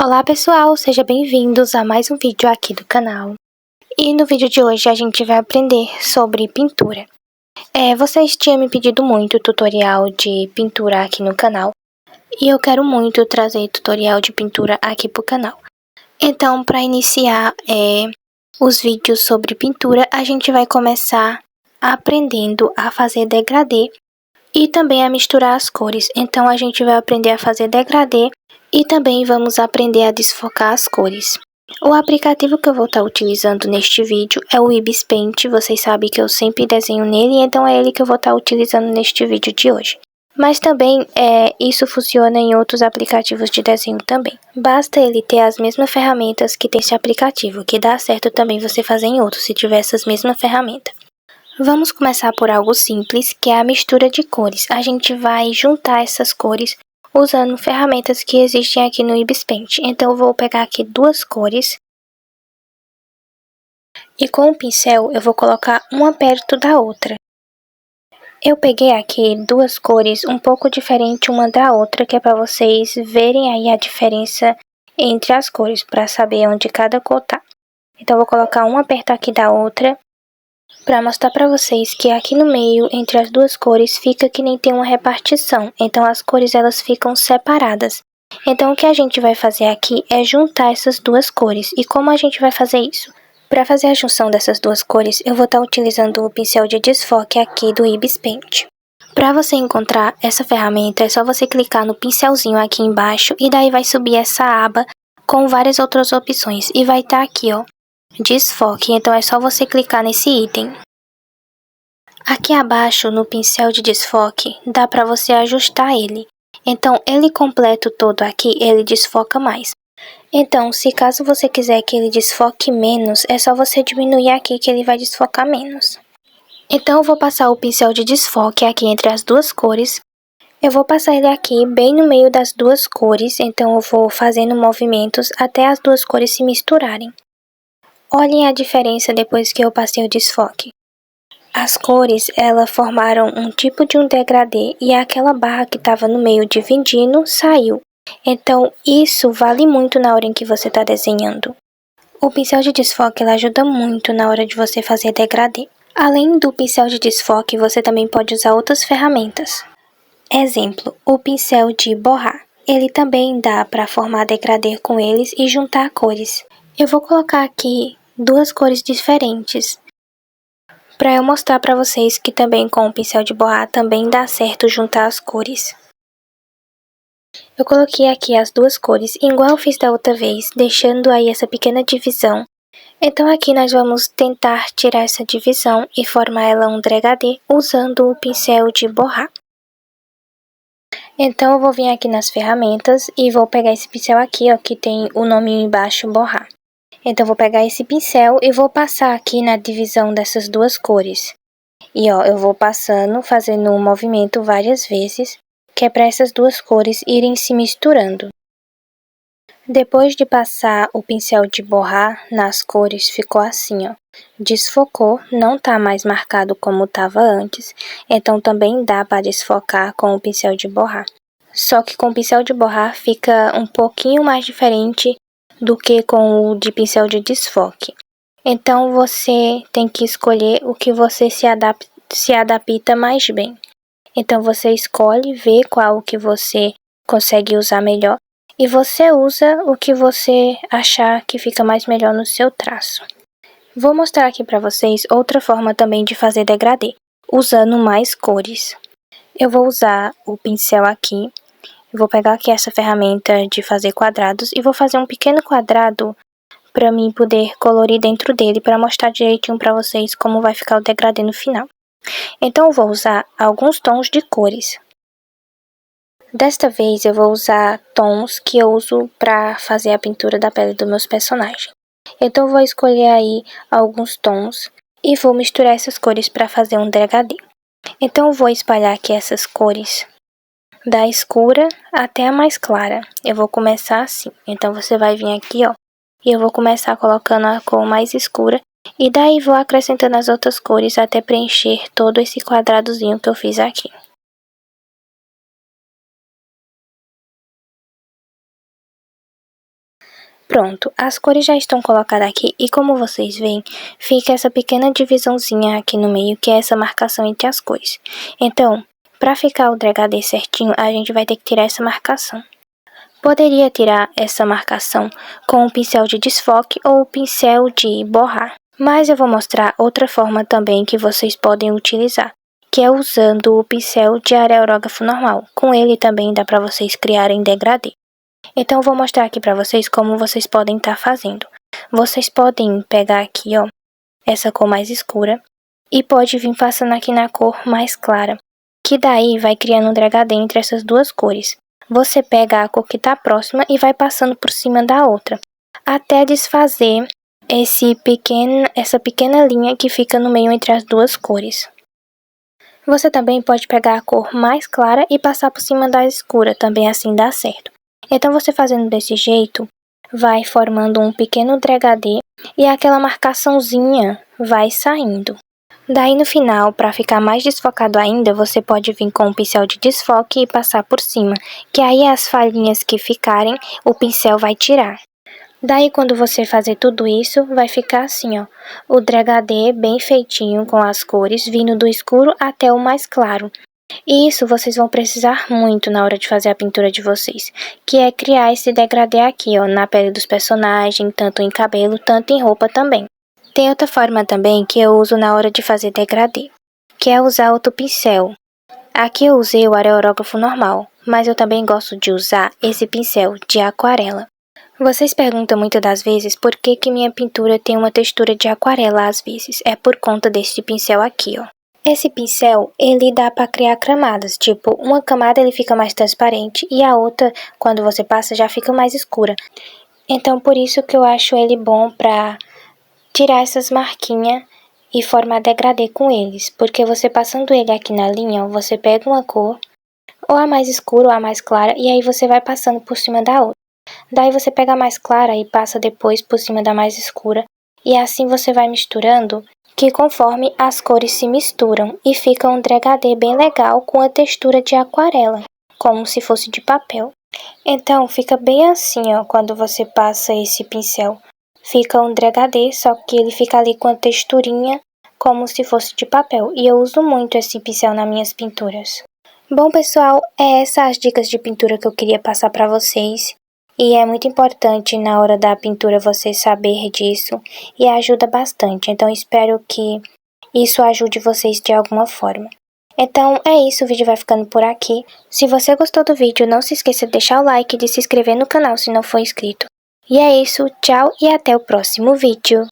Olá pessoal, sejam bem-vindos a mais um vídeo aqui do canal. E no vídeo de hoje a gente vai aprender sobre pintura. Vocês tinham me pedido muito tutorial de pintura aqui no canal. E eu quero muito trazer tutorial de pintura aqui pro canal. Então, para iniciar os vídeos sobre pintura, a gente vai começar aprendendo a fazer degradê e também a misturar as cores. Então, a gente vai aprender a fazer degradê e também vamos aprender a desfocar as cores. O aplicativo que eu vou estar utilizando neste vídeo é o Ibis Paint. Vocês sabem que eu sempre desenho nele, então é ele que eu vou estar utilizando neste vídeo de hoje. Mas também isso funciona em outros aplicativos de desenho também. Basta ele ter as mesmas ferramentas que tem esse aplicativo, que dá certo também você fazer em outros, se tiver essas mesmas ferramentas. Vamos começar por algo simples, que é a mistura de cores. A gente vai juntar essas cores usando ferramentas que existem aqui no Ibis Paint. Então, eu vou pegar aqui duas cores. E com o pincel, eu vou colocar uma perto da outra. Eu peguei aqui duas cores um pouco diferentes uma da outra, que é para vocês verem aí a diferença entre as cores, para saber onde cada cor tá. Então, eu vou colocar uma perto aqui da outra, para mostrar para vocês que aqui no meio, entre as duas cores, fica que nem tem uma repartição. Então, as cores elas ficam separadas. Então, o que a gente vai fazer aqui é juntar essas duas cores. E como a gente vai fazer isso? Para fazer a junção dessas duas cores, eu vou estar utilizando o pincel de desfoque aqui do Ibis Paint. Para você encontrar essa ferramenta, é só você clicar no pincelzinho aqui embaixo e daí vai subir essa aba com várias outras opções. E vai estar aqui, ó, desfoque, então é só você clicar nesse item. Aqui abaixo, no pincel de desfoque, dá para você ajustar ele. Então, ele completo todo aqui, ele desfoca mais. Então, se caso você quiser que ele desfoque menos, é só você diminuir aqui que ele vai desfocar menos. Então, eu vou passar o pincel de desfoque aqui entre as duas cores. Eu vou passar ele aqui bem no meio das duas cores, então eu vou fazendo movimentos até as duas cores se misturarem. Olhem a diferença depois que eu passei o desfoque. As cores, elas formaram um tipo de um degradê e aquela barra que estava no meio dividindo saiu. Então, isso vale muito na hora em que você está desenhando. O pincel de desfoque ele ajuda muito na hora de você fazer degradê. Além do pincel de desfoque, você também pode usar outras ferramentas. Exemplo, o pincel de borrar. Ele também dá para formar degradê com eles e juntar cores. Eu vou colocar aqui duas cores diferentes, para eu mostrar para vocês que também com o pincel de borrar também dá certo juntar as cores. Eu coloquei aqui as duas cores, igual eu fiz da outra vez, deixando aí essa pequena divisão. Então aqui nós vamos tentar tirar essa divisão e formar ela um degradê usando o pincel de borrar. Então eu vou vir aqui nas ferramentas e vou pegar esse pincel aqui, ó, que tem o nome embaixo, borrar. Então, eu vou pegar esse pincel e vou passar aqui na divisão dessas duas cores. E, ó, eu vou passando, fazendo um movimento várias vezes, que é para essas duas cores irem se misturando. Depois de passar o pincel de borrar nas cores, ficou assim, ó. Desfocou, não tá mais marcado como estava antes, então também dá para desfocar com o pincel de borrar. Só que com o pincel de borrar fica um pouquinho mais diferente do que com o de pincel de desfoque. Então, você tem que escolher o que você se adapta mais bem. Então, você escolhe, vê qual que você consegue usar melhor e você usa o que você achar que fica mais melhor no seu traço. Vou mostrar aqui para vocês outra forma também de fazer degradê, usando mais cores. Eu vou usar o pincel aqui. Vou pegar aqui essa ferramenta de fazer quadrados e vou fazer um pequeno quadrado para mim poder colorir dentro dele para mostrar direitinho para vocês como vai ficar o degradê no final. Então, eu vou usar alguns tons de cores. Desta vez, eu vou usar tons que eu uso para fazer a pintura da pele dos meus personagens. Então, eu vou escolher aí alguns tons e vou misturar essas cores para fazer um degradê. Então, eu vou espalhar aqui essas cores da escura até a mais clara. Eu vou começar assim. Então, você vai vir aqui, ó, e eu vou começar colocando a cor mais escura. E daí, vou acrescentando as outras cores até preencher todo esse quadradozinho que eu fiz aqui. Pronto, as cores já estão colocadas aqui e como vocês veem, fica essa pequena divisãozinha aqui no meio, que é essa marcação entre as cores. Então, para ficar o degradê certinho, a gente vai ter que tirar essa marcação. Poderia tirar essa marcação com o pincel de desfoque ou o pincel de borrar. Mas eu vou mostrar outra forma também que vocês podem utilizar, que é usando o pincel de aerógrafo normal. Com ele também dá para vocês criarem degradê. Então eu vou mostrar aqui para vocês como vocês podem estar fazendo. Vocês podem pegar aqui, ó, essa cor mais escura e pode vir passando aqui na cor mais clara, que daí vai criando um degradê entre essas duas cores. Você pega a cor que está próxima e vai passando por cima da outra, até desfazer essa pequena linha que fica no meio entre as duas cores. Você também pode pegar a cor mais clara e passar por cima da escura, também assim dá certo. Então você fazendo desse jeito, vai formando um pequeno degradê e aquela marcaçãozinha vai saindo. Daí no final, para ficar mais desfocado ainda, você pode vir com um pincel de desfoque e passar por cima, que aí as falhinhas que ficarem, o pincel vai tirar. Daí quando você fazer tudo isso, vai ficar assim, ó, o degradê bem feitinho com as cores, vindo do escuro até o mais claro. E isso vocês vão precisar muito na hora de fazer a pintura de vocês, que é criar esse degradê aqui, ó, na pele dos personagens, tanto em cabelo, tanto em roupa também. Tem outra forma também que eu uso na hora de fazer degradê, que é usar outro pincel. Aqui eu usei o aerógrafo normal, mas eu também gosto de usar esse pincel de aquarela. Vocês perguntam muitas das vezes por que minha pintura tem uma textura de aquarela às vezes. É por conta desse pincel aqui, ó. Esse pincel, ele dá para criar camadas, tipo, uma camada ele fica mais transparente e a outra, quando você passa, já fica mais escura. Então, por isso que eu acho ele bom para tirar essas marquinhas e formar degradê com eles. Porque você passando ele aqui na linha, ó, você pega uma cor, ou a mais escura ou a mais clara, e aí você vai passando por cima da outra. Daí você pega a mais clara e passa depois por cima da mais escura, e assim você vai misturando, que conforme as cores se misturam e fica um degradê bem legal com a textura de aquarela, como se fosse de papel. Então fica bem assim, ó, quando você passa esse pincel. Fica um degradê, só que ele fica ali com a texturinha como se fosse de papel, e eu uso muito esse pincel nas minhas pinturas. Bom pessoal, essas as dicas de pintura que eu queria passar para vocês. E é muito importante na hora da pintura você saber disso e ajuda bastante. Então espero que isso ajude vocês de alguma forma. Então é isso, o vídeo vai ficando por aqui. Se você gostou do vídeo, não se esqueça de deixar o like e de se inscrever no canal se não for inscrito. E é isso, tchau e até o próximo vídeo.